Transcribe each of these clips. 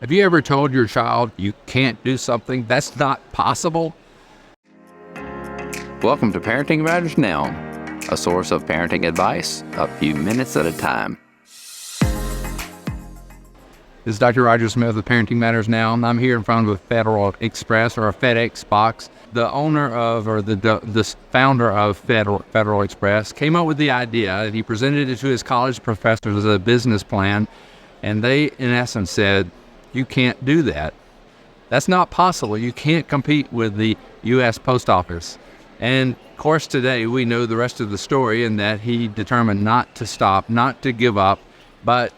Have you ever told your child you can't do something that's not possible? Welcome to Parenting Matters Now, a source of parenting advice a few minutes at a time. This is Dr. Roger Smith with Parenting Matters Now, and I'm here in front of a Federal Express or a FedEx box. The owner of, or the founder of Federal Express came up with the idea, and he presented it to his college professors as a business plan, and they, in essence, said, you can't do that. That's not possible. You can't compete with the U.S. Post Office. And, of course, today we know the rest of the story in that he determined not to stop, not to give up, but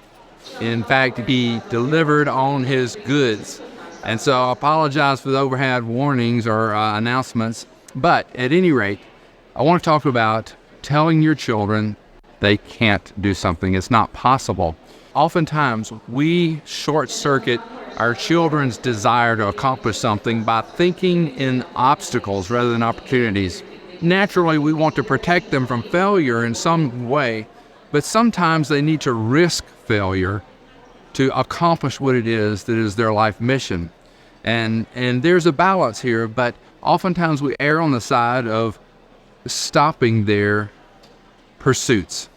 in fact, he delivered on his goods. And so I apologize for the overhead warnings or announcements. But at any rate, I want to talk about telling your children they can't do something. It's not possible. Oftentimes, we short-circuit our children's desire to accomplish something by thinking in obstacles rather than opportunities. Naturally, we want to protect them from failure in some way, but sometimes they need to risk failure to accomplish what it is that is their life mission. And there's a balance here, but oftentimes we err on the side of stopping their pursuits.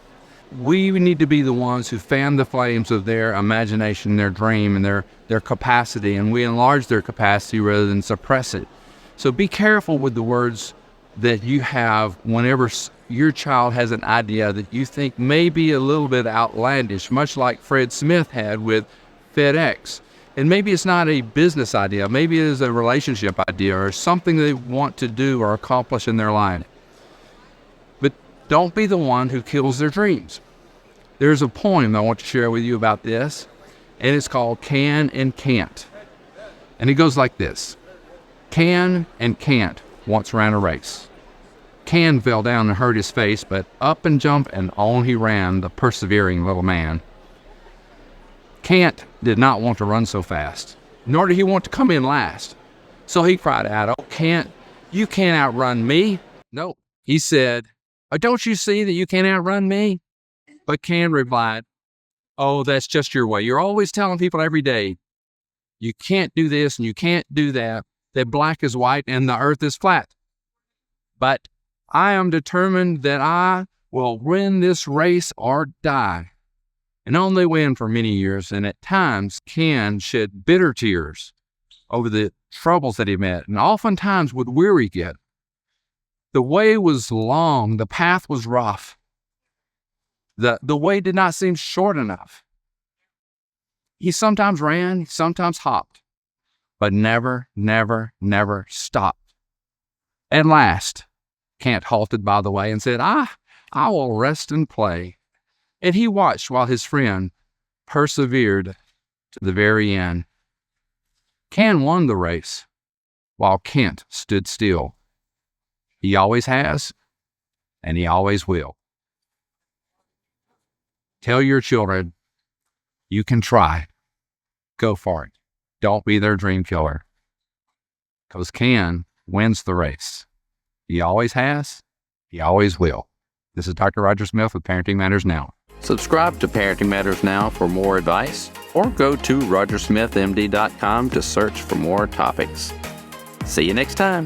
We need to be the ones who fan the flames of their imagination, their dream, and their capacity, and we enlarge their capacity rather than suppress it. So be careful with the words that you have whenever your child has an idea that you think may be a little bit outlandish, much like Fred Smith had with FedEx. And maybe it's not a business idea, maybe it is a relationship idea or something they want to do or accomplish in their life. But don't be the one who kills their dreams. There's a poem I want to share with you about this, and it's called Can and Can't. And it goes like this. Can and can't once ran a race. Can fell down and hurt his face, but up and jumped and on he ran, the persevering little man. Can't did not want to run so fast, nor did he want to come in last. So he cried out, "Oh, Can't, you can't outrun me." No, he said, "Oh, don't you see that you can't outrun me?" But Can replied, "Oh, that's just your way. You're always telling people every day, you can't do this and you can't do that, that black is white and the earth is flat. But I am determined that I will win this race or die." And on they went for many years, and at times Can shed bitter tears over the troubles that he met, and oftentimes would weary get. The way was long, the path was rough. The way did not seem short enough. He sometimes ran, sometimes hopped, but never, never, never stopped. At last, Can't halted by the way and said, I will rest and play. And he watched while his friend persevered to the very end. Can won the race, while Kent stood still. He always has, and he always will. Tell your children, you can try. Go for it. Don't be their dream killer. Because Can wins the race. He always has, he always will. This is Dr. Roger Smith with Parenting Matters Now. Subscribe to Parenting Matters Now for more advice, or go to rogersmithmd.com to search for more topics. See you next time.